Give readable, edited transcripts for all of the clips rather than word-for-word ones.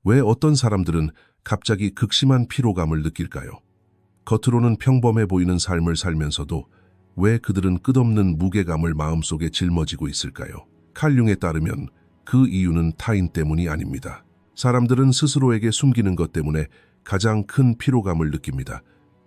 왜 어떤 사람들은 갑자기 극심한 피로감을 느낄까요? 겉으로는 평범해 보이는 삶을 살면서도 왜 그들은 끝없는 무게감을 마음속에 짊어지고 있을까요? 칼 융에 따르면 그 이유는 타인 때문이 아닙니다. 사람들은 스스로에게 숨기는 것 때문에 가장 큰 피로감을 느낍니다.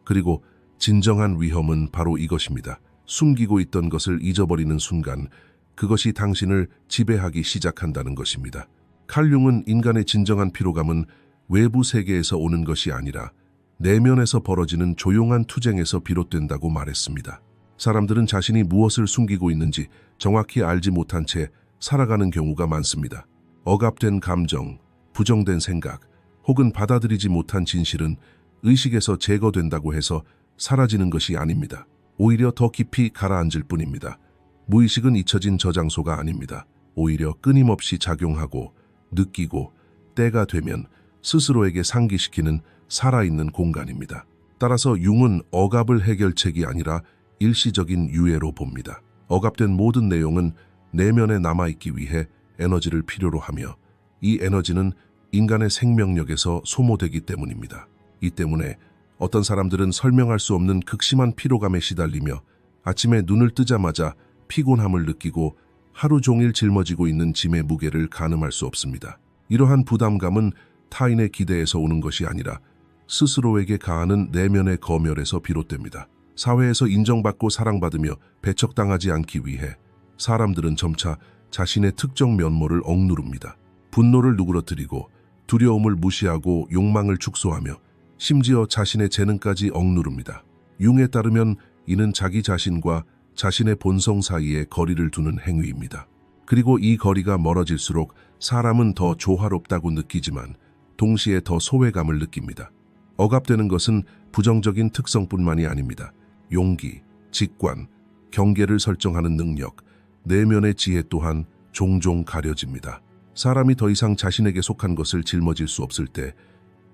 그리고 진정한 위험은 바로 이것입니다. 숨기고 있던 것을 잊어버리는 순간 그것이 당신을 지배하기 시작한다는 것입니다. 칼 융은 인간의 진정한 피로감은 외부 세계에서 오는 것이 아니라 내면에서 벌어지는 조용한 투쟁에서 비롯된다고 말했습니다. 사람들은 자신이 무엇을 숨기고 있는지 정확히 알지 못한 채 살아가는 경우가 많습니다. 억압된 감정, 부정된 생각, 혹은 받아들이지 못한 진실은 의식에서 제거된다고 해서 사라지는 것이 아닙니다. 오히려 더 깊이 가라앉을 뿐입니다. 무의식은 잊혀진 저장소가 아닙니다. 오히려 끊임없이 작용하고 느끼고 때가 되면 스스로에게 상기시키는 살아있는 공간입니다. 따라서 융은 억압을 해결책이 아니라 일시적인 유예로 봅니다. 억압된 모든 내용은 내면에 남아있기 위해 에너지를 필요로 하며 이 에너지는 인간의 생명력에서 소모되기 때문입니다. 이 때문에 어떤 사람들은 설명할 수 없는 극심한 피로감에 시달리며 아침에 눈을 뜨자마자 피곤함을 느끼고 하루 종일 짊어지고 있는 짐의 무게를 가늠할 수 없습니다. 이러한 부담감은 타인의 기대에서 오는 것이 아니라 스스로에게 가하는 내면의 검열에서 비롯됩니다. 사회에서 인정받고 사랑받으며 배척당하지 않기 위해 사람들은 점차 자신의 특정 면모를 억누릅니다. 분노를 누그러뜨리고 두려움을 무시하고 욕망을 축소하며 심지어 자신의 재능까지 억누릅니다. 융에 따르면 이는 자기 자신과 자신의 본성 사이에 거리를 두는 행위입니다. 그리고 이 거리가 멀어질수록 사람은 더 조화롭다고 느끼지만 동시에 더 소외감을 느낍니다. 억압되는 것은 부정적인 특성뿐만이 아닙니다. 용기, 직관, 경계를 설정하는 능력, 내면의 지혜 또한 종종 가려집니다. 사람이 더 이상 자신에게 속한 것을 짊어질 수 없을 때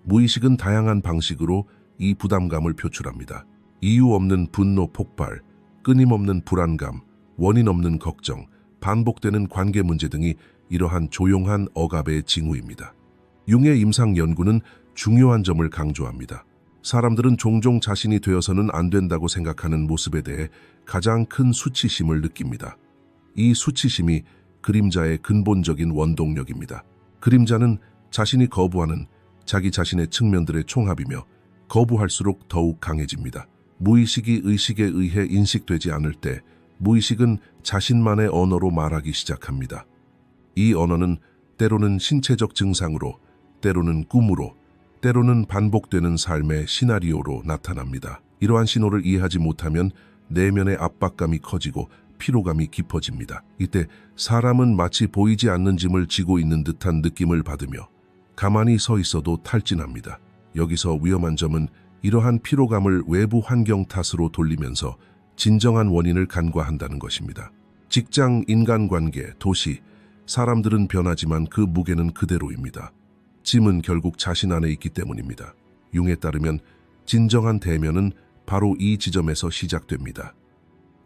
무의식은 다양한 방식으로 이 부담감을 표출합니다. 이유 없는 분노 폭발, 끊임없는 불안감, 원인 없는 걱정, 반복되는 관계 문제 등이 이러한 조용한 억압의 징후입니다. 융의 임상 연구는 중요한 점을 강조합니다. 사람들은 종종 자신이 되어서는 안 된다고 생각하는 모습에 대해 가장 큰 수치심을 느낍니다. 이 수치심이 그림자의 근본적인 원동력입니다. 그림자는 자신이 거부하는 자기 자신의 측면들의 총합이며 거부할수록 더욱 강해집니다. 무의식이 의식에 의해 인식되지 않을 때 무의식은 자신만의 언어로 말하기 시작합니다. 이 언어는 때로는 신체적 증상으로, 때로는 꿈으로, 때로는 반복되는 삶의 시나리오로 나타납니다. 이러한 신호를 이해하지 못하면 내면의 압박감이 커지고 피로감이 깊어집니다. 이때 사람은 마치 보이지 않는 짐을 지고 있는 듯한 느낌을 받으며 가만히 서 있어도 탈진합니다. 여기서 위험한 점은 이러한 피로감을 외부 환경 탓으로 돌리면서 진정한 원인을 간과한다는 것입니다. 직장, 인간관계, 도시, 사람들은 변하지만 그 무게는 그대로입니다. 짐은 결국 자신 안에 있기 때문입니다. 융에 따르면 진정한 대면은 바로 이 지점에서 시작됩니다.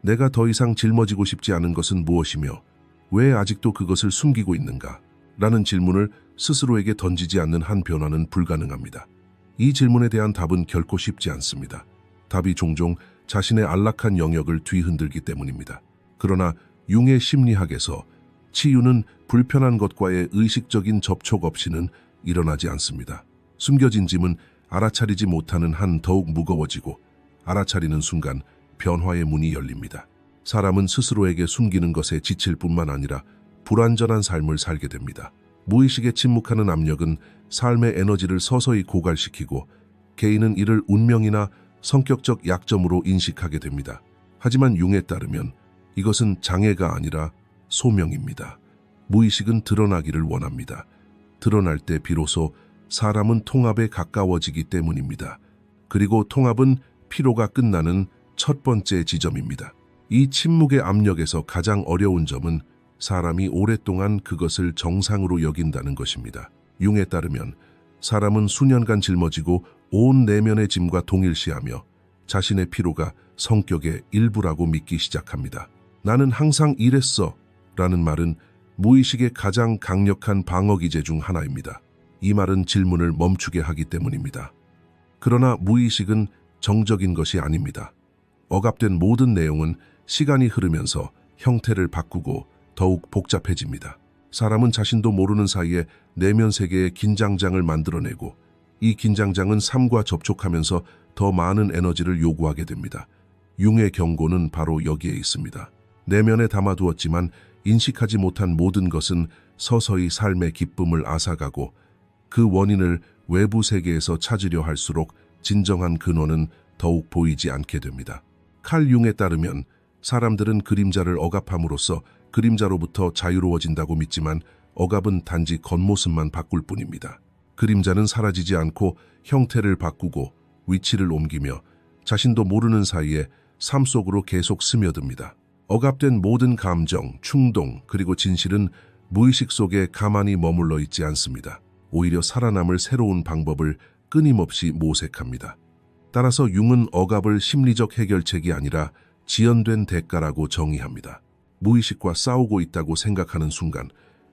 내가 더 이상 짊어지고 싶지 않은 것은 무엇이며 왜 아직도 그것을 숨기고 있는가? 라는 질문을 스스로에게 던지지 않는 한 변화는 불가능합니다. 이 질문에 대한 답은 결코 쉽지 않습니다. 답이 종종 자신의 안락한 영역을 뒤흔들기 때문입니다. 그러나 융의 심리학에서 치유는 불편한 것과의 의식적인 접촉 없이는 일어나지 않습니다. 숨겨진 짐은 알아차리지 못하는 한 더욱 무거워지고 알아차리는 순간 변화의 문이 열립니다. 사람은 스스로에게 숨기는 것에 지칠 뿐만 아니라 불완전한 삶을 살게 됩니다. 무의식에 침묵하는 압력은 삶의 에너지를 서서히 고갈시키고 개인은 이를 운명이나 성격적 약점으로 인식하게 됩니다. 하지만 융에 따르면 이것은 장애가 아니라 소명입니다. 무의식은 드러나기를 원합니다. 드러날 때 비로소 사람은 통합에 가까워지기 때문입니다. 그리고 통합은 피로가 끝나는 첫 번째 지점입니다. 이 침묵의 압력에서 가장 어려운 점은 사람이 오랫동안 그것을 정상으로 여긴다는 것입니다. 융에 따르면 사람은 수년간 짊어지고 온 내면의 짐과 동일시하며 자신의 피로가 성격의 일부라고 믿기 시작합니다. 나는 항상 이랬어 라는 말은 무의식의 가장 강력한 방어기제 중 하나입니다. 이 말은 질문을 멈추게 하기 때문입니다. 그러나 무의식은 정적인 것이 아닙니다. 억압된 모든 내용은 시간이 흐르면서 형태를 바꾸고 더욱 복잡해집니다. 사람은 자신도 모르는 사이에 내면 세계의 긴장장을 만들어내고 이 긴장장은 삶과 접촉하면서 더 많은 에너지를 요구하게 됩니다. 융의 경고는 바로 여기에 있습니다. 내면에 담아두었지만 인식하지 못한 모든 것은 서서히 삶의 기쁨을 앗아가고 그 원인을 외부 세계에서 찾으려 할수록 진정한 근원은 더욱 보이지 않게 됩니다. 칼 융에 따르면 사람들은 그림자를 억압함으로써 그림자로부터 자유로워진다고 믿지만 억압은 단지 겉모습만 바꿀 뿐입니다. 그림자는 사라지지 않고 형태를 바꾸고 위치를 옮기며 자신도 모르는 사이에 삶 속으로 계속 스며듭니다. 억압된 모든 감정, 충동, 그리고 진실은 무의식 속에 가만히 머물러 있지 않습니다. 오히려 살아남을 새로운 방법을 끊임없이 모색합니다. 따라서 융은 억압을 심리적 해결책이 아니라 지연된 대가라고 정의합니다. 무의식과 싸우고 있다고 생각하는 순간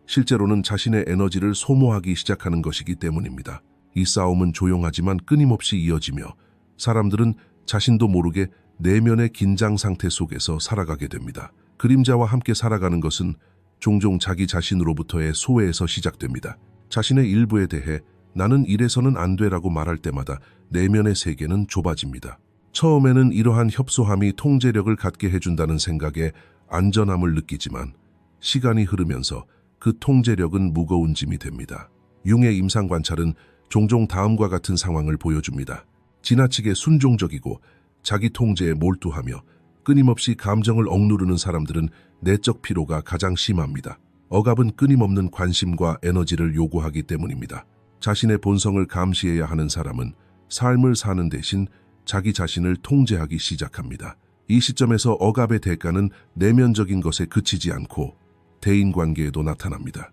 실제로는 자신의 에너지를 소모하기 시작하는 것이기 때문입니다. 이 싸움은 조용하지만 끊임없이 이어지며 사람들은 자신도 모르게 내면의 긴장 상태 속에서 살아가게 됩니다. 그림자와 함께 살아가는 것은 종종 자기 자신으로부터의 소외에서 시작됩니다. 자신의 일부에 대해 나는 이래서는 안 돼라고 말할 때마다 내면의 세계는 좁아집니다. 처음에는 이러한 협소함이 통제력을 갖게 해준다는 생각에 안전함을 느끼지만 시간이 흐르면서 그 통제력은 무거운 짐이 됩니다. 융의 임상 관찰은 종종 다음과 같은 상황을 보여줍니다. 지나치게 순종적이고 자기 통제에 몰두하며 끊임없이 감정을 억누르는 사람들은 내적 피로가 가장 심합니다. 억압은 끊임없는 관심과 에너지를 요구하기 때문입니다. 자신의 본성을 감시해야 하는 사람은 삶을 사는 대신 자기 자신을 통제하기 시작합니다. 이 시점에서 억압의 대가는 내면적인 것에 그치지 않고 대인관계에도 나타납니다.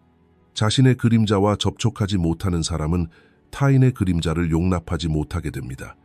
자신의 그림자와 접촉하지 못하는 사람은 타인의 그림자를 용납하지 못하게 됩니다.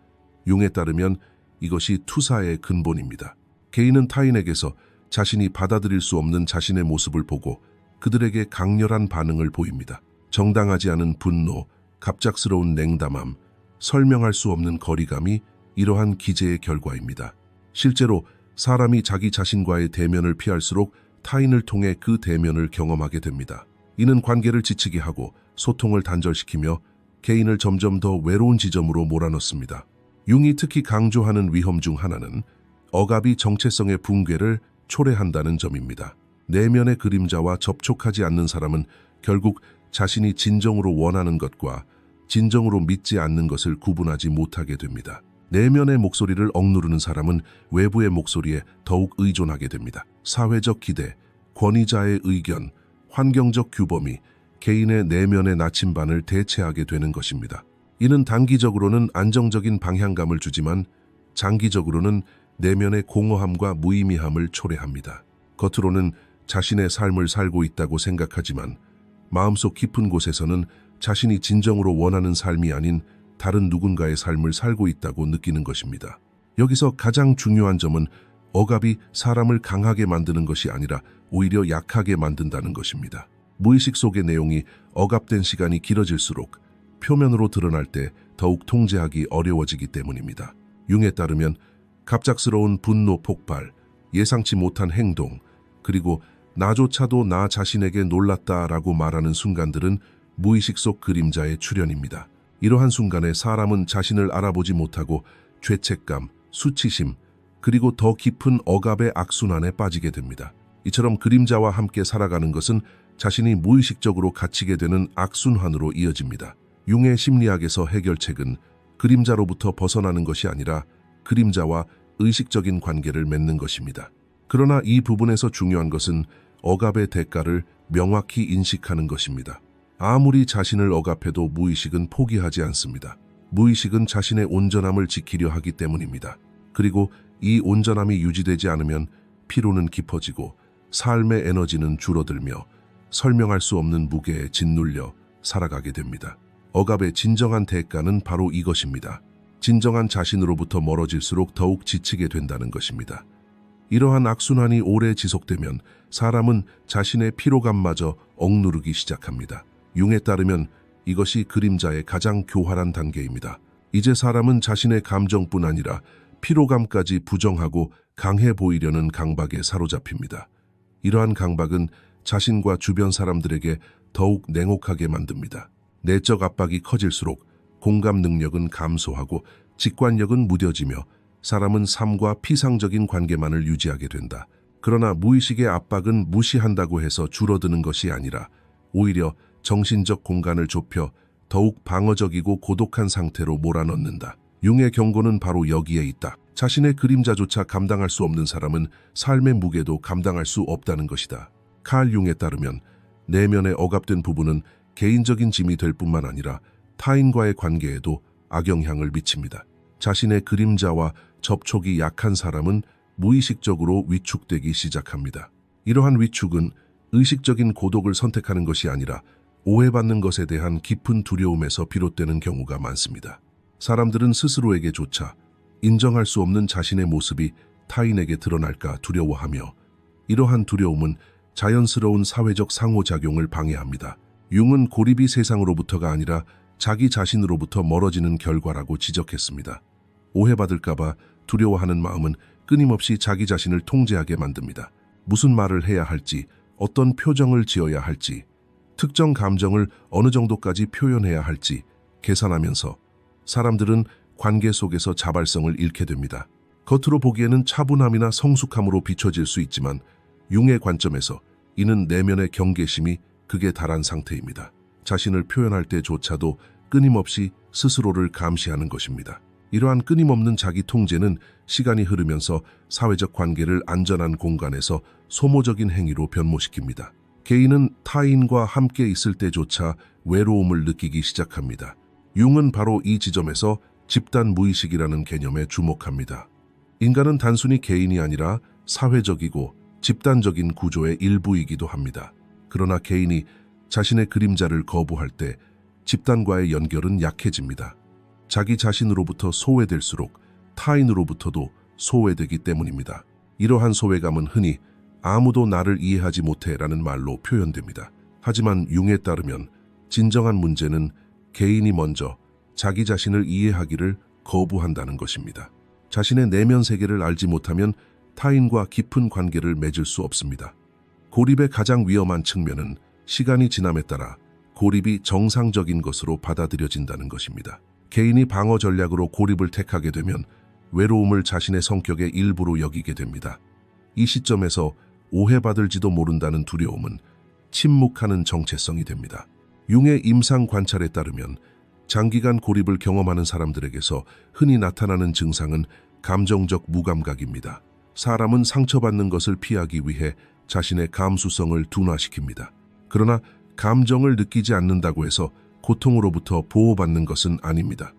융에 따르면 이것이 투사의 근본입니다. 개인은 타인에게서 자신이 받아들일 수 없는 자신의 모습을 보고 그들에게 강렬한 반응을 보입니다. 정당하지 않은 분노, 갑작스러운 냉담함, 설명할 수 없는 거리감이 이러한 기제의 결과입니다. 실제로 사람이 자기 자신과의 대면을 피할수록 타인을 통해 그 대면을 경험하게 됩니다. 이는 관계를 지치게 하고 소통을 단절시키며 개인을 점점 더 외로운 지점으로 몰아넣습니다. 융이 특히 강조하는 위험 중 하나는 억압이 정체성의 붕괴를 초래한다는 점입니다. 내면의 그림자와 접촉하지 않는 사람은 결국 자신이 진정으로 원하는 것과 진정으로 믿지 않는 것을 구분하지 못하게 됩니다. 내면의 목소리를 억누르는 사람은 외부의 목소리에 더욱 의존하게 됩니다. 사회적 기대, 권위자의 의견, 환경적 규범이 개인의 내면의 나침반을 대체하게 되는 것입니다. 이는 단기적으로는 안정적인 방향감을 주지만 장기적으로는 내면의 공허함과 무의미함을 초래합니다. 겉으로는 자신의 삶을 살고 있다고 생각하지만 마음속 깊은 곳에서는 자신이 진정으로 원하는 삶이 아닌 다른 누군가의 삶을 살고 있다고 느끼는 것입니다. 여기서 가장 중요한 점은 억압이 사람을 강하게 만드는 것이 아니라 오히려 약하게 만든다는 것입니다. 무의식 속의 내용이 억압된 시간이 길어질수록 표면으로 드러날 때 더욱 통제하기 어려워지기 때문입니다. 융에 따르면 갑작스러운 분노 폭발, 예상치 못한 행동, 그리고 나조차도 나 자신에게 놀랐다라고 말하는 순간들은 무의식 속 그림자의 출현입니다. 이러한 순간에 사람은 자신을 알아보지 못하고 죄책감, 수치심, 그리고 더 깊은 억압의 악순환에 빠지게 됩니다. 이처럼 그림자와 함께 살아가는 것은 자신이 무의식적으로 갇히게 되는 악순환으로 이어집니다. 융의 심리학에서 해결책은 그림자로부터 벗어나는 것이 아니라 그림자와 의식적인 관계를 맺는 것입니다. 그러나 이 부분에서 중요한 것은 억압의 대가를 명확히 인식하는 것입니다. 아무리 자신을 억압해도 무의식은 포기하지 않습니다. 무의식은 자신의 온전함을 지키려 하기 때문입니다. 그리고 이 온전함이 유지되지 않으면 피로는 깊어지고 삶의 에너지는 줄어들며 설명할 수 없는 무게에 짓눌려 살아가게 됩니다. 억압의 진정한 대가는 바로 이것입니다. 진정한 자신으로부터 멀어질수록 더욱 지치게 된다는 것입니다. 이러한 악순환이 오래 지속되면 사람은 자신의 피로감마저 억누르기 시작합니다. 융에 따르면 이것이 그림자의 가장 교활한 단계입니다. 이제 사람은 자신의 감정뿐 아니라 피로감까지 부정하고 강해 보이려는 강박에 사로잡힙니다. 이러한 강박은 자신과 주변 사람들에게 더욱 냉혹하게 만듭니다. 내적 압박이 커질수록 공감 능력은 감소하고 직관력은 무뎌지며 사람은 삶과 피상적인 관계만을 유지하게 된다. 그러나 무의식의 압박은 무시한다고 해서 줄어드는 것이 아니라 오히려 정신적 공간을 좁혀 더욱 방어적이고 고독한 상태로 몰아넣는다. 융의 경고는 바로 여기에 있다. 자신의 그림자조차 감당할 수 없는 사람은 삶의 무게도 감당할 수 없다는 것이다. 칼 융에 따르면 내면에 억압된 부분은 개인적인 짐이 될 뿐만 아니라 타인과의 관계에도 악영향을 미칩니다. 자신의 그림자와 접촉이 약한 사람은 무의식적으로 위축되기 시작합니다. 이러한 위축은 의식적인 고독을 선택하는 것이 아니라 오해받는 것에 대한 깊은 두려움에서 비롯되는 경우가 많습니다. 사람들은 스스로에게조차 인정할 수 없는 자신의 모습이 타인에게 드러날까 두려워하며 이러한 두려움은 자연스러운 사회적 상호작용을 방해합니다. 융은 고립이 세상으로부터가 아니라 자기 자신으로부터 멀어지는 결과라고 지적했습니다. 오해받을까봐 두려워하는 마음은 끊임없이 자기 자신을 통제하게 만듭니다. 무슨 말을 해야 할지, 어떤 표정을 지어야 할지, 특정 감정을 어느 정도까지 표현해야 할지 계산하면서 사람들은 관계 속에서 자발성을 잃게 됩니다. 겉으로 보기에는 차분함이나 성숙함으로 비춰질 수 있지만 융의 관점에서 이는 내면의 경계심이 극에 달한 상태입니다. 자신을 표현할 때조차도 끊임없이 스스로를 감시하는 것입니다. 이러한 끊임없는 자기 통제는 시간이 흐르면서 사회적 관계를 안전한 공간에서 소모적인 행위로 변모시킵니다. 개인은 타인과 함께 있을 때조차 외로움을 느끼기 시작합니다. 융은 바로 이 지점에서 집단 무의식이라는 개념에 주목합니다. 인간은 단순히 개인이 아니라 사회적이고 집단적인 구조의 일부이기도 합니다. 그러나 개인이 자신의 그림자를 거부할 때 집단과의 연결은 약해집니다. 자기 자신으로부터 소외될수록 타인으로부터도 소외되기 때문입니다. 이러한 소외감은 흔히 아무도 나를 이해하지 못해라는 말로 표현됩니다. 하지만 융에 따르면 진정한 문제는 개인이 먼저 자기 자신을 이해하기를 거부한다는 것입니다. 자신의 내면 세계를 알지 못하면 타인과 깊은 관계를 맺을 수 없습니다. 고립의 가장 위험한 측면은 시간이 지남에 따라 고립이 정상적인 것으로 받아들여진다는 것입니다. 개인이 방어 전략으로 고립을 택하게 되면 외로움을 자신의 성격의 일부로 여기게 됩니다. 이 시점에서 오해받을지도 모른다는 두려움은 침묵하는 정체성이 됩니다. 융의 임상 관찰에 따르면 장기간 고립을 경험하는 사람들에게서 흔히 나타나는 증상은 감정적 무감각입니다. 사람은 상처받는 것을 피하기 위해 자신의 감수성을 둔화시킵니다. 그러나 감정을 느끼지 않는다고 해서 고통으로부터 보호받는 것은 아닙니다.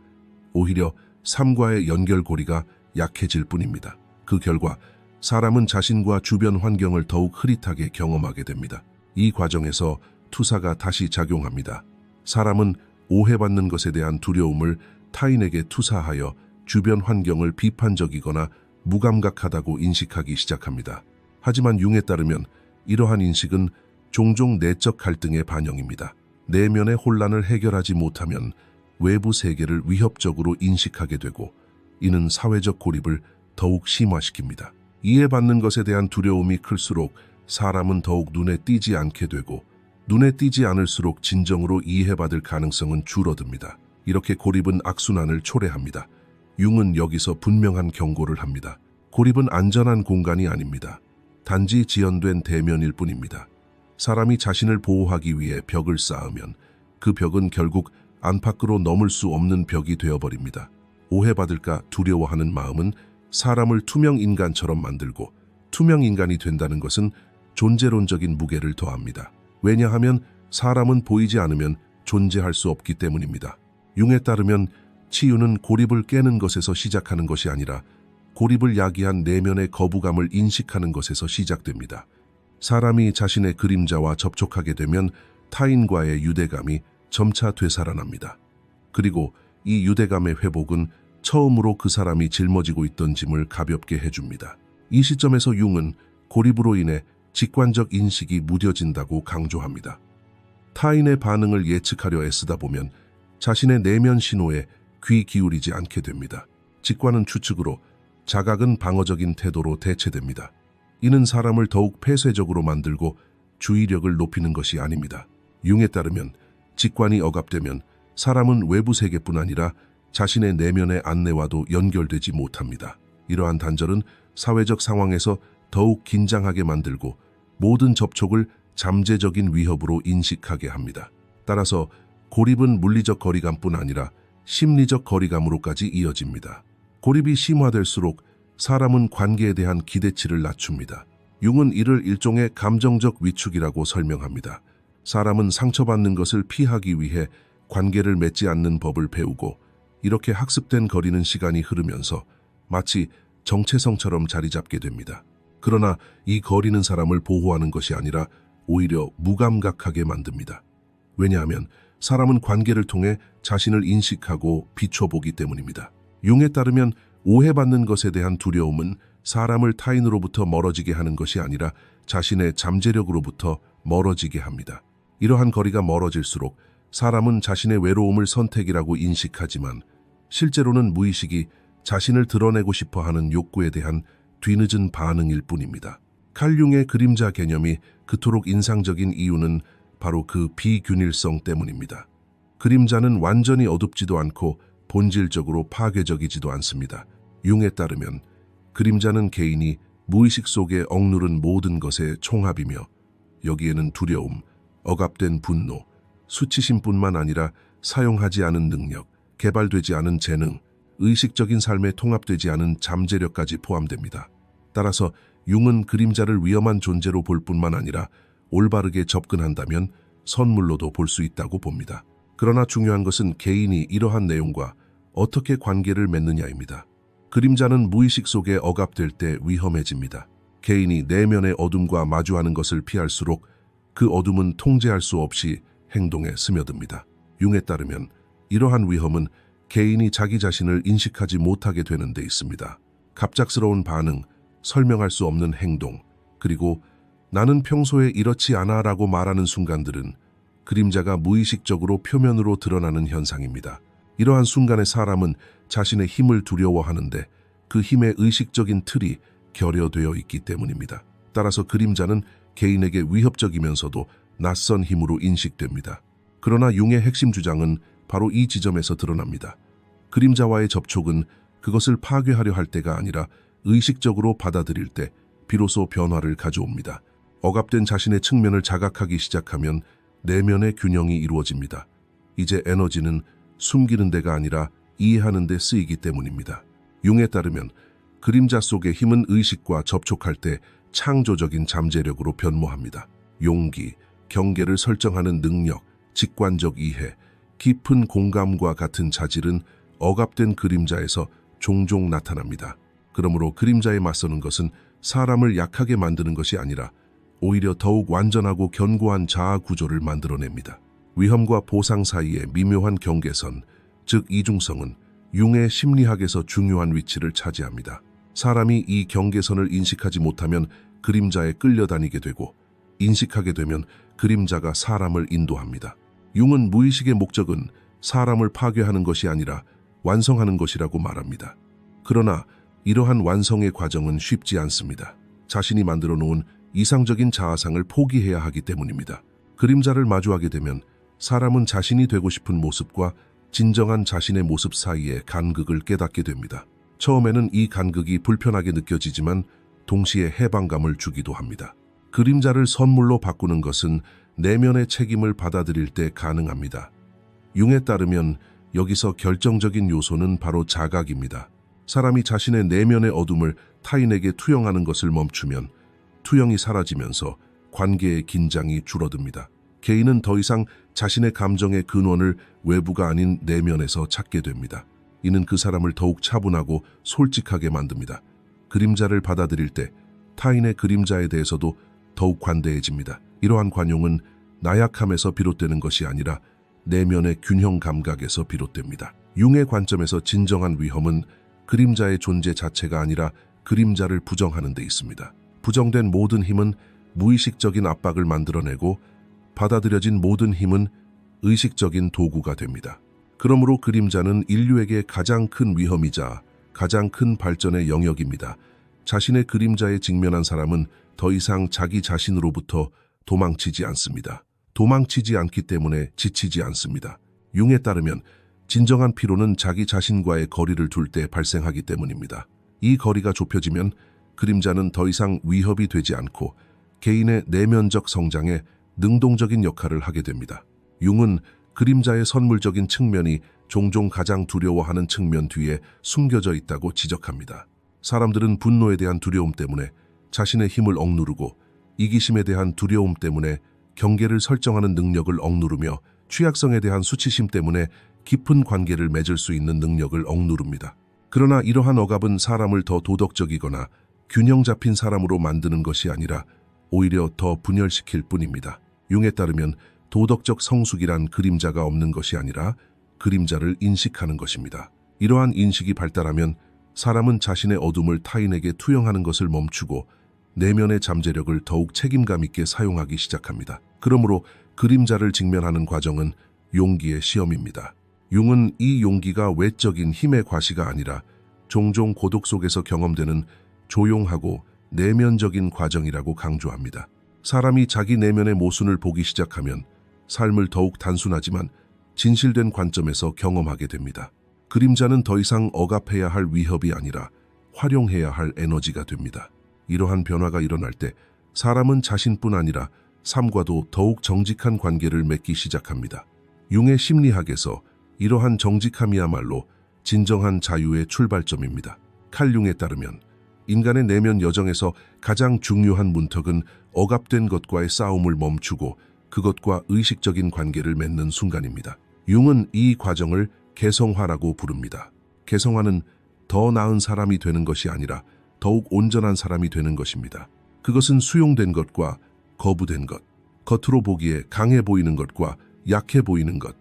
오히려 삶과의 연결고리가 약해질 뿐입니다. 그 결과 사람은 자신과 주변 환경을 더욱 흐릿하게 경험하게 됩니다. 이 과정에서 투사가 다시 작용합니다. 사람은 오해받는 것에 대한 두려움을 타인에게 투사하여 주변 환경을 비판적이거나 무감각하다고 인식하기 시작합니다. 하지만 융에 따르면 이러한 인식은 종종 내적 갈등의 반영입니다. 내면의 혼란을 해결하지 못하면 외부 세계를 위협적으로 인식하게 되고 이는 사회적 고립을 더욱 심화시킵니다. 이해받는 것에 대한 두려움이 클수록 사람은 더욱 눈에 띄지 않게 되고 눈에 띄지 않을수록 진정으로 이해받을 가능성은 줄어듭니다. 이렇게 고립은 악순환을 초래합니다. 융은 여기서 분명한 경고를 합니다. 고립은 안전한 공간이 아닙니다. 단지 지연된 대면일 뿐입니다. 사람이 자신을 보호하기 위해 벽을 쌓으면 그 벽은 결국 안팎으로 넘을 수 없는 벽이 되어버립니다. 오해받을까 두려워하는 마음은 사람을 투명 인간처럼 만들고 투명 인간이 된다는 것은 존재론적인 무게를 더합니다. 왜냐하면 사람은 보이지 않으면 존재할 수 없기 때문입니다. 융에 따르면 치유는 고립을 깨는 것에서 시작하는 것이 아니라 고립을 야기한 내면의 거부감을 인식하는 것에서 시작됩니다. 사람이 자신의 그림자와 접촉하게 되면 타인과의 유대감이 점차 되살아납니다. 그리고 이 유대감의 회복은 처음으로 그 사람이 짊어지고 있던 짐을 가볍게 해줍니다. 이 시점에서 융은 고립으로 인해 직관적 인식이 무뎌진다고 강조합니다. 타인의 반응을 예측하려 애쓰다 보면 자신의 내면 신호에 귀 기울이지 않게 됩니다. 직관은 추측으로, 자각은 방어적인 태도로 대체됩니다. 이는 사람을 더욱 폐쇄적으로 만들고 주의력을 높이는 것이 아닙니다. 융에 따르면 직관이 억압되면 사람은 외부 세계뿐 아니라 자신의 내면의 안내와도 연결되지 못합니다. 이러한 단절은 사회적 상황에서 더욱 긴장하게 만들고 모든 접촉을 잠재적인 위협으로 인식하게 합니다. 따라서 고립은 물리적 거리감뿐 아니라 심리적 거리감으로까지 이어집니다. 고립이 심화될수록 사람은 관계에 대한 기대치를 낮춥니다. 융은 이를 일종의 감정적 위축이라고 설명합니다. 사람은 상처받는 것을 피하기 위해 관계를 맺지 않는 법을 배우고, 이렇게 학습된 거리는 시간이 흐르면서 마치 정체성처럼 자리 잡게 됩니다. 그러나 이 거리는 사람을 보호하는 것이 아니라 오히려 무감각하게 만듭니다. 왜냐하면 사람은 관계를 통해 자신을 인식하고 비춰보기 때문입니다. 융에 따르면 오해받는 것에 대한 두려움은 사람을 타인으로부터 멀어지게 하는 것이 아니라 자신의 잠재력으로부터 멀어지게 합니다. 이러한 거리가 멀어질수록 사람은 자신의 외로움을 선택이라고 인식하지만 실제로는 무의식이 자신을 드러내고 싶어하는 욕구에 대한 뒤늦은 반응일 뿐입니다. 칼 융의 그림자 개념이 그토록 인상적인 이유는 바로 그 비균일성 때문입니다. 그림자는 완전히 어둡지도 않고 본질적으로 파괴적이지도 않습니다. 융에 따르면 그림자는 개인이 무의식 속에 억누른 모든 것의 총합이며, 여기에는 두려움, 억압된 분노, 수치심뿐만 아니라 사용하지 않은 능력, 개발되지 않은 재능, 의식적인 삶에 통합되지 않은 잠재력까지 포함됩니다. 따라서 융은 그림자를 위험한 존재로 볼 뿐만 아니라 올바르게 접근한다면 선물로도 볼 수 있다고 봅니다. 그러나 중요한 것은 개인이 이러한 내용과 어떻게 관계를 맺느냐입니다. 그림자는 무의식 속에 억압될 때 위험해집니다. 개인이 내면의 어둠과 마주하는 것을 피할수록 그 어둠은 통제할 수 없이 행동에 스며듭니다. 융에 따르면 이러한 위험은 개인이 자기 자신을 인식하지 못하게 되는 데 있습니다. 갑작스러운 반응, 설명할 수 없는 행동, 그리고 나는 평소에 이렇지 않아 라고 말하는 순간들은 그림자가 무의식적으로 표면으로 드러나는 현상입니다. 이러한 순간에 사람은 자신의 힘을 두려워하는데 그 힘의 의식적인 틀이 결여되어 있기 때문입니다. 따라서 그림자는 개인에게 위협적이면서도 낯선 힘으로 인식됩니다. 그러나 융의 핵심 주장은 바로 이 지점에서 드러납니다. 그림자와의 접촉은 그것을 파괴하려 할 때가 아니라 의식적으로 받아들일 때 비로소 변화를 가져옵니다. 억압된 자신의 측면을 자각하기 시작하면 내면의 균형이 이루어집니다. 이제 에너지는 숨기는 데가 아니라 이해하는 데 쓰이기 때문입니다. 융에 따르면 그림자 속의 힘은 의식과 접촉할 때 창조적인 잠재력으로 변모합니다. 용기, 경계를 설정하는 능력, 직관적 이해, 깊은 공감과 같은 자질은 억압된 그림자에서 종종 나타납니다. 그러므로 그림자에 맞서는 것은 사람을 약하게 만드는 것이 아니라 오히려 더욱 완전하고 견고한 자아 구조를 만들어냅니다. 위험과 보상 사이의 미묘한 경계선, 즉 이중성은 융의 심리학에서 중요한 위치를 차지합니다. 사람이 이 경계선을 인식하지 못하면 그림자에 끌려다니게 되고, 인식하게 되면 그림자가 사람을 인도합니다. 융은 무의식의 목적은 사람을 파괴하는 것이 아니라 완성하는 것이라고 말합니다. 그러나 이러한 완성의 과정은 쉽지 않습니다. 자신이 만들어 놓은 이상적인 자아상을 포기해야 하기 때문입니다. 그림자를 마주하게 되면 사람은 자신이 되고 싶은 모습과 진정한 자신의 모습 사이의 간극을 깨닫게 됩니다. 처음에는 이 간극이 불편하게 느껴지지만 동시에 해방감을 주기도 합니다. 그림자를 선물로 바꾸는 것은 내면의 책임을 받아들일 때 가능합니다. 융에 따르면 여기서 결정적인 요소는 바로 자각입니다. 사람이 자신의 내면의 어둠을 타인에게 투영하는 것을 멈추면 투영이 사라지면서 관계의 긴장이 줄어듭니다. 개인은 더 이상 자신의 감정의 근원을 외부가 아닌 내면에서 찾게 됩니다. 이는 그 사람을 더욱 차분하고 솔직하게 만듭니다. 그림자를 받아들일 때 타인의 그림자에 대해서도 더욱 관대해집니다. 이러한 관용은 나약함에서 비롯되는 것이 아니라 내면의 균형 감각에서 비롯됩니다. 융의 관점에서 진정한 위험은 그림자의 존재 자체가 아니라 그림자를 부정하는 데 있습니다. 부정된 모든 힘은 무의식적인 압박을 만들어내고 받아들여진 모든 힘은 의식적인 도구가 됩니다. 그러므로 그림자는 인류에게 가장 큰 위험이자 가장 큰 발전의 영역입니다. 자신의 그림자에 직면한 사람은 더 이상 자기 자신으로부터 도망치지 않습니다. 도망치지 않기 때문에 지치지 않습니다. 융에 따르면 진정한 피로는 자기 자신과의 거리를 둘 때 발생하기 때문입니다. 이 거리가 좁혀지면 그림자는 더 이상 위협이 되지 않고 개인의 내면적 성장에 능동적인 역할을 하게 됩니다. 융은 그림자의 선물적인 측면이 종종 가장 두려워하는 측면 뒤에 숨겨져 있다고 지적합니다. 사람들은 분노에 대한 두려움 때문에 자신의 힘을 억누르고 이기심에 대한 두려움 때문에 경계를 설정하는 능력을 억누르며 취약성에 대한 수치심 때문에 깊은 관계를 맺을 수 있는 능력을 억누릅니다. 그러나 이러한 억압은 사람을 더 도덕적이거나 균형 잡힌 사람으로 만드는 것이 아니라 오히려 더 분열시킬 뿐입니다. 융에 따르면 도덕적 성숙이란 그림자가 없는 것이 아니라 그림자를 인식하는 것입니다. 이러한 인식이 발달하면 사람은 자신의 어둠을 타인에게 투영하는 것을 멈추고 내면의 잠재력을 더욱 책임감 있게 사용하기 시작합니다. 그러므로 그림자를 직면하는 과정은 용기의 시험입니다. 융은 이 용기가 외적인 힘의 과시가 아니라 종종 고독 속에서 경험되는 조용하고 내면적인 과정이라고 강조합니다. 사람이 자기 내면의 모순을 보기 시작하면 삶을 더욱 단순하지만 진실된 관점에서 경험하게 됩니다. 그림자는 더 이상 억압해야 할 위협이 아니라 활용해야 할 에너지가 됩니다. 이러한 변화가 일어날 때 사람은 자신뿐 아니라 삶과도 더욱 정직한 관계를 맺기 시작합니다. 융의 심리학에서 이러한 정직함이야말로 진정한 자유의 출발점입니다. 칼 융에 따르면 인간의 내면 여정에서 가장 중요한 문턱은 억압된 것과의 싸움을 멈추고 그것과 의식적인 관계를 맺는 순간입니다. 융은 이 과정을 개성화라고 부릅니다. 개성화는 더 나은 사람이 되는 것이 아니라 더욱 온전한 사람이 되는 것입니다. 그것은 수용된 것과 거부된 것, 겉으로 보기에 강해 보이는 것과 약해 보이는 것,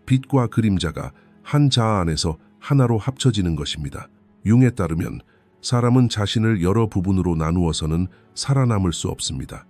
빛과 그림자가 한 자아 안에서 하나로 합쳐지는 것입니다. 융에 따르면 사람은 자신을 여러 부분으로 나누어서는 살아남을 수 없습니다.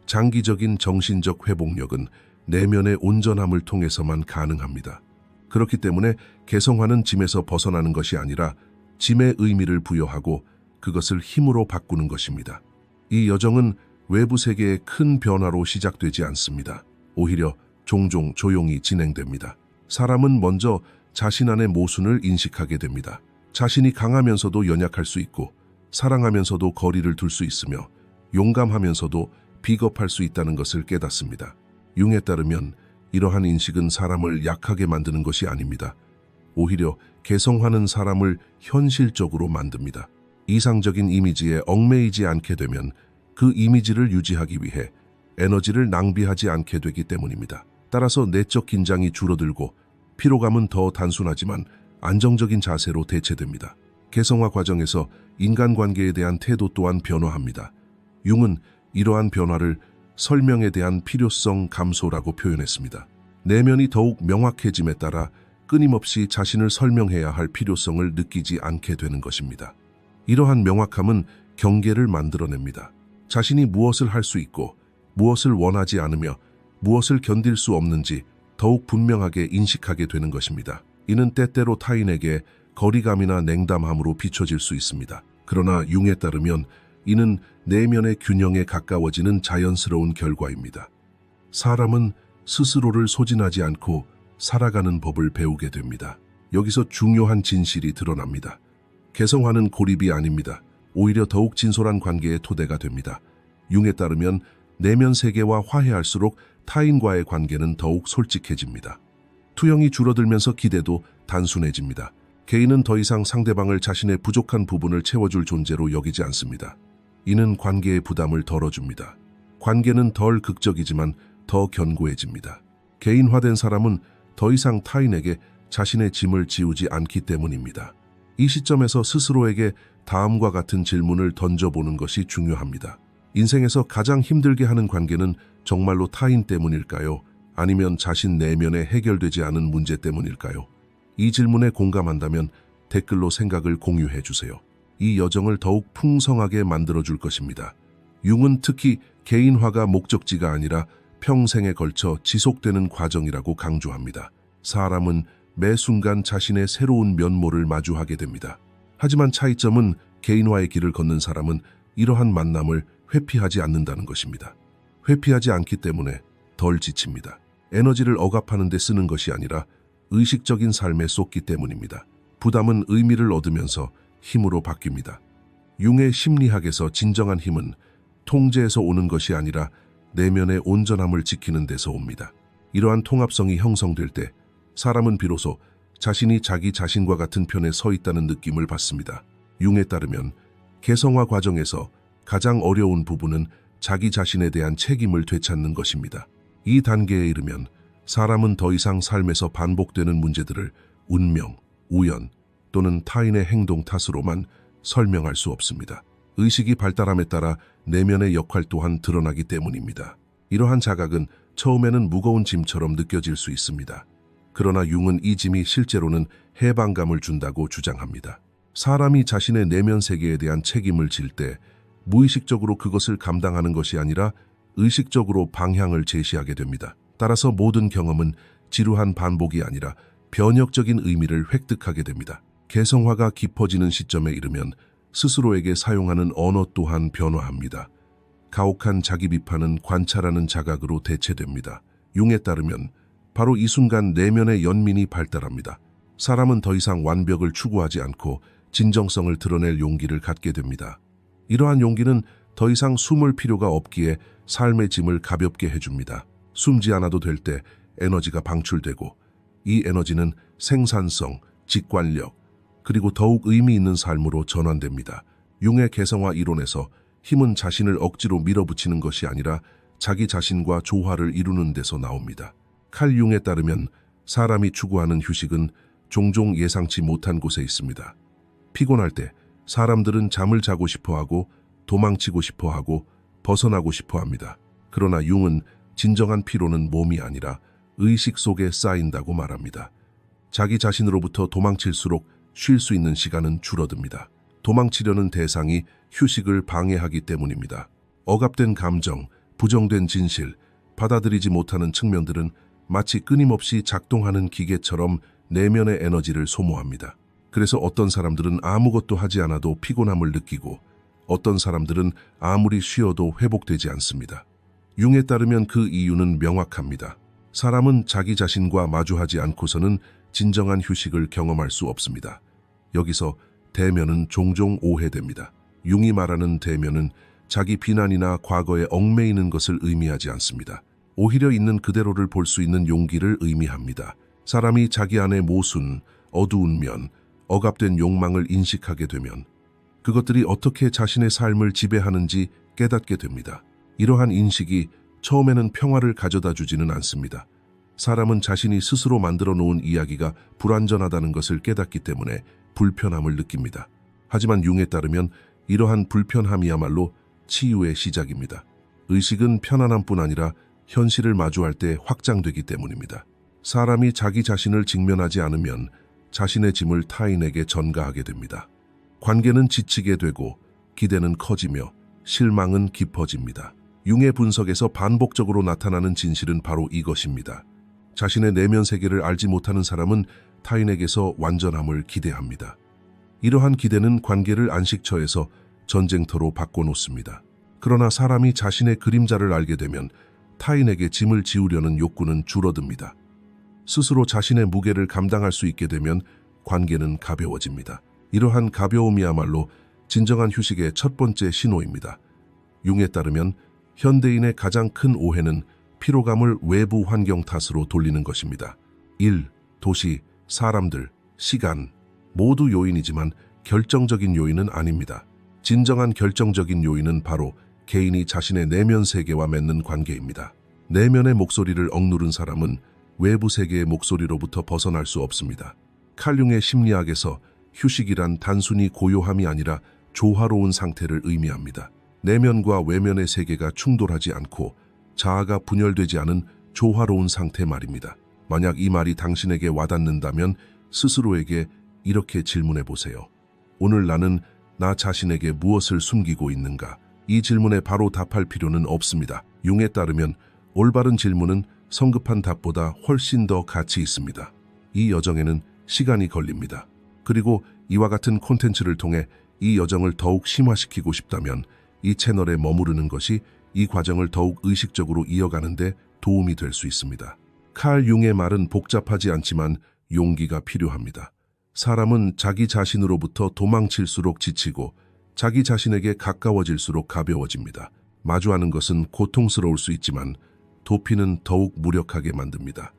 장기적인 정신적 회복력은 내면의 온전함을 통해서만 가능합니다. 그렇기 때문에 개성화는 짐에서 벗어나는 것이 아니라 짐의 의미를 부여하고 그것을 힘으로 바꾸는 것입니다. 이 여정은 외부 세계의 큰 변화로 시작되지 않습니다. 오히려 종종 조용히 진행됩니다. 사람은 먼저 자신 안의 모순을 인식하게 됩니다. 자신이 강하면서도 연약할 수 있고 사랑하면서도 거리를 둘 수 있으며 용감하면서도 비겁할 수 있다는 것을 깨닫습니다. 융에 따르면 이러한 인식은 사람을 약하게 만드는 것이 아닙니다. 오히려 개성화는 사람을 현실적으로 만듭니다. 이상적인 이미지에 얽매이지 않게 되면 그 이미지를 유지하기 위해 에너지를 낭비하지 않게 되기 때문입니다. 따라서 내적 긴장이 줄어들고 피로감은 더 단순하지만 안정적인 자세로 대체됩니다. 개성화 과정에서 인간관계에 대한 태도 또한 변화합니다. 융은 이러한 변화를 설명에 대한 필요성 감소라고 표현했습니다. 내면이 더욱 명확해짐에 따라 끊임없이 자신을 설명해야 할 필요성을 느끼지 않게 되는 것입니다. 이러한 명확함은 경계를 만들어냅니다. 자신이 무엇을 할 수 있고 무엇을 원하지 않으며 무엇을 견딜 수 없는지 더욱 분명하게 인식하게 되는 것입니다. 이는 때때로 타인에게 거리감이나 냉담함으로 비춰질 수 있습니다. 그러나 융에 따르면 이는 내면의 균형에 가까워지는 자연스러운 결과입니다. 사람은 스스로를 소진하지 않고 살아가는 법을 배우게 됩니다. 여기서 중요한 진실이 드러납니다. 개성화는 고립이 아닙니다. 오히려 더욱 진솔한 관계의 토대가 됩니다. 융에 따르면 내면 세계와 화해할수록 타인과의 관계는 더욱 솔직해집니다. 투영이 줄어들면서 기대도 단순해집니다. 개인은 더 이상 상대방을 자신의 부족한 부분을 채워줄 존재로 여기지 않습니다. 이는 관계의 부담을 덜어줍니다. 관계는 덜 극적이지만 더 견고해집니다. 개인화된 사람은 더 이상 타인에게 자신의 짐을 지우지 않기 때문입니다. 이 시점에서 스스로에게 다음과 같은 질문을 던져보는 것이 중요합니다. 인생에서 가장 힘들게 하는 관계는 정말로 타인 때문일까요? 아니면 자신 내면에 해결되지 않은 문제 때문일까요? 이 질문에 공감한다면 댓글로 생각을 공유해 주세요. 이 여정을 더욱 풍성하게 만들어줄 것입니다. 융은 특히 개인화가 목적지가 아니라 평생에 걸쳐 지속되는 과정이라고 강조합니다. 사람은 매 순간 자신의 새로운 면모를 마주하게 됩니다. 하지만 차이점은 개인화의 길을 걷는 사람은 이러한 만남을 회피하지 않는다는 것입니다. 회피하지 않기 때문에 덜 지칩니다. 에너지를 억압하는 데 쓰는 것이 아니라 의식적인 삶에 쏟기 때문입니다. 부담은 의미를 얻으면서 힘으로 바뀝니다. 융의 심리학에서 진정한 힘은 통제에서 오는 것이 아니라 내면의 온전함을 지키는 데서 옵니다. 이러한 통합성이 형성될 때 사람은 비로소 자신이 자기 자신과 같은 편에 서 있다는 느낌을 받습니다. 융에 따르면 개성화 과정에서 가장 어려운 부분은 자기 자신에 대한 책임을 되찾는 것입니다. 이 단계에 이르면 사람은 더 이상 삶에서 반복되는 문제들을 운명, 우연 또는 타인의 행동 탓으로만 설명할 수 없습니다. 의식이 발달함에 따라 내면의 역할 또한 드러나기 때문입니다. 이러한 자각은 처음에는 무거운 짐처럼 느껴질 수 있습니다. 그러나 융은 이 짐이 실제로는 해방감을 준다고 주장합니다. 사람이 자신의 내면 세계에 대한 책임을 질 때 무의식적으로 그것을 감당하는 것이 아니라 의식적으로 방향을 제시하게 됩니다. 따라서 모든 경험은 지루한 반복이 아니라 변혁적인 의미를 획득하게 됩니다. 개성화가 깊어지는 시점에 이르면 스스로에게 사용하는 언어 또한 변화합니다. 가혹한 자기 비판은 관찰하는 자각으로 대체됩니다. 융에 따르면 바로 이 순간 내면의 연민이 발달합니다. 사람은 더 이상 완벽을 추구하지 않고 진정성을 드러낼 용기를 갖게 됩니다. 이러한 용기는 더 이상 숨을 필요가 없기에 삶의 짐을 가볍게 해줍니다. 숨지 않아도 될 때 에너지가 방출되고 이 에너지는 생산성, 직관력, 그리고 더욱 의미 있는 삶으로 전환됩니다. 융의 개성화 이론에서 힘은 자신을 억지로 밀어붙이는 것이 아니라 자기 자신과 조화를 이루는 데서 나옵니다. 칼 융에 따르면 사람이 추구하는 휴식은 종종 예상치 못한 곳에 있습니다. 피곤할 때 사람들은 잠을 자고 싶어하고 도망치고 싶어하고 벗어나고 싶어합니다. 그러나 융은 진정한 피로는 몸이 아니라 의식 속에 쌓인다고 말합니다. 자기 자신으로부터 도망칠수록 쉴 수 있는 시간은 줄어듭니다. 도망치려는 대상이 휴식을 방해하기 때문입니다. 억압된 감정, 부정된 진실, 받아들이지 못하는 측면들은 마치 끊임없이 작동하는 기계처럼 내면의 에너지를 소모합니다. 그래서 어떤 사람들은 아무것도 하지 않아도 피곤함을 느끼고 어떤 사람들은 아무리 쉬어도 회복되지 않습니다. 융에 따르면 그 이유는 명확합니다. 사람은 자기 자신과 마주하지 않고서는 진정한 휴식을 경험할 수 없습니다. 여기서 대면은 종종 오해됩니다. 융이 말하는 대면은 자기 비난이나 과거에 얽매이는 것을 의미하지 않습니다. 오히려 있는 그대로를 볼 수 있는 용기를 의미합니다. 사람이 자기 안의 모순, 어두운 면, 억압된 욕망을 인식하게 되면 그것들이 어떻게 자신의 삶을 지배하는지 깨닫게 됩니다. 이러한 인식이 처음에는 평화를 가져다 주지는 않습니다. 사람은 자신이 스스로 만들어 놓은 이야기가 불완전하다는 것을 깨닫기 때문에 불편함을 느낍니다. 하지만 융에 따르면 이러한 불편함이야말로 치유의 시작입니다. 의식은 편안함뿐 아니라 현실을 마주할 때 확장되기 때문입니다. 사람이 자기 자신을 직면하지 않으면 자신의 짐을 타인에게 전가하게 됩니다. 관계는 지치게 되고 기대는 커지며 실망은 깊어집니다. 융의 분석에서 반복적으로 나타나는 진실은 바로 이것입니다. 자신의 내면 세계를 알지 못하는 사람은 타인에게서 완전함을 기대합니다. 이러한 기대는 관계를 안식처에서 전쟁터로 바꿔놓습니다. 그러나 사람이 자신의 그림자를 알게 되면 타인에게 짐을 지우려는 욕구는 줄어듭니다. 스스로 자신의 무게를 감당할 수 있게 되면 관계는 가벼워집니다. 이러한 가벼움이야말로 진정한 휴식의 첫 번째 신호입니다. 융에 따르면 현대인의 가장 큰 오해는 피로감을 외부 환경 탓으로 돌리는 것입니다. 일, 도시, 사람들, 시간 모두 요인이지만 결정적인 요인은 아닙니다. 진정한 결정적인 요인은 바로 개인이 자신의 내면 세계와 맺는 관계입니다. 내면의 목소리를 억누른 사람은 외부 세계의 목소리로부터 벗어날 수 없습니다. 칼 융의 심리학에서 휴식이란 단순히 고요함이 아니라 조화로운 상태를 의미합니다. 내면과 외면의 세계가 충돌하지 않고 자아가 분열되지 않은 조화로운 상태 말입니다. 만약 이 말이 당신에게 와닿는다면 스스로에게 이렇게 질문해 보세요. 오늘 나는 나 자신에게 무엇을 숨기고 있는가? 이 질문에 바로 답할 필요는 없습니다. 융에 따르면 올바른 질문은 성급한 답보다 훨씬 더 가치 있습니다. 이 여정에는 시간이 걸립니다. 그리고 이와 같은 콘텐츠를 통해 이 여정을 더욱 심화시키고 싶다면 이 채널에 머무르는 것이 이 과정을 더욱 의식적으로 이어가는 데 도움이 될 수 있습니다. 칼 융의 말은 복잡하지 않지만 용기가 필요합니다. 사람은 자기 자신으로부터 도망칠수록 지치고 자기 자신에게 가까워질수록 가벼워집니다. 마주하는 것은 고통스러울 수 있지만 도피는 더욱 무력하게 만듭니다.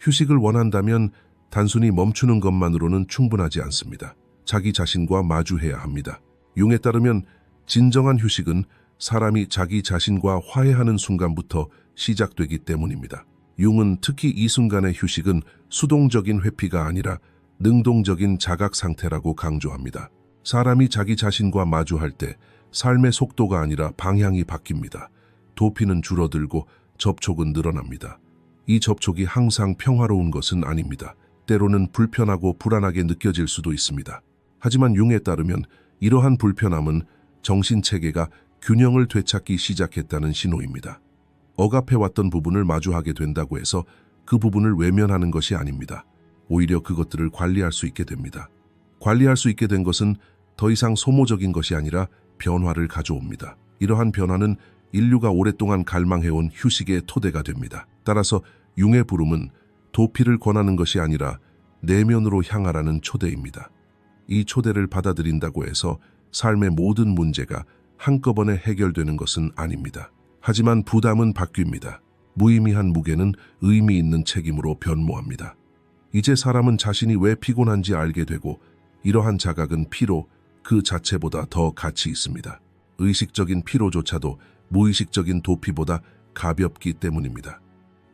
휴식을 원한다면 단순히 멈추는 것만으로는 충분하지 않습니다. 자기 자신과 마주해야 합니다. 융에 따르면 진정한 휴식은 사람이 자기 자신과 화해하는 순간부터 시작되기 때문입니다. 융은 특히 이 순간의 휴식은 수동적인 회피가 아니라 능동적인 자각 상태라고 강조합니다. 사람이 자기 자신과 마주할 때 삶의 속도가 아니라 방향이 바뀝니다. 도피는 줄어들고 접촉은 늘어납니다. 이 접촉이 항상 평화로운 것은 아닙니다. 때로는 불편하고 불안하게 느껴질 수도 있습니다. 하지만 융에 따르면 이러한 불편함은 정신체계가 균형을 되찾기 시작했다는 신호입니다. 억압해왔던 부분을 마주하게 된다고 해서 그 부분을 외면하는 것이 아닙니다. 오히려 그것들을 관리할 수 있게 됩니다. 관리할 수 있게 된 것은 더 이상 소모적인 것이 아니라 변화를 가져옵니다. 이러한 변화는 인류가 오랫동안 갈망해온 휴식의 토대가 됩니다. 따라서 융의 부름은 도피를 권하는 것이 아니라 내면으로 향하라는 초대입니다. 이 초대를 받아들인다고 해서 삶의 모든 문제가 한꺼번에 해결되는 것은 아닙니다. 하지만 부담은 바뀝니다. 무의미한 무게는 의미 있는 책임으로 변모합니다. 이제 사람은 자신이 왜 피곤한지 알게 되고 이러한 자각은 피로 그 자체보다 더 가치 있습니다. 의식적인 피로조차도 무의식적인 도피보다 가볍기 때문입니다.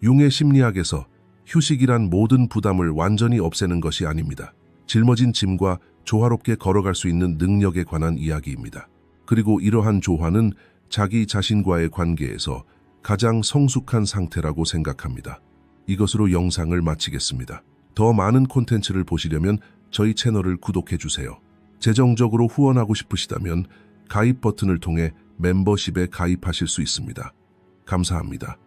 융의 심리학에서 휴식이란 모든 부담을 완전히 없애는 것이 아닙니다. 짊어진 짐과 조화롭게 걸어갈 수 있는 능력에 관한 이야기입니다. 그리고 이러한 조화는 자기 자신과의 관계에서 가장 성숙한 상태라고 생각합니다. 이것으로 영상을 마치겠습니다. 더 많은 콘텐츠를 보시려면 저희 채널을 구독해주세요. 재정적으로 후원하고 싶으시다면 가입 버튼을 통해 멤버십에 가입하실 수 있습니다. 감사합니다.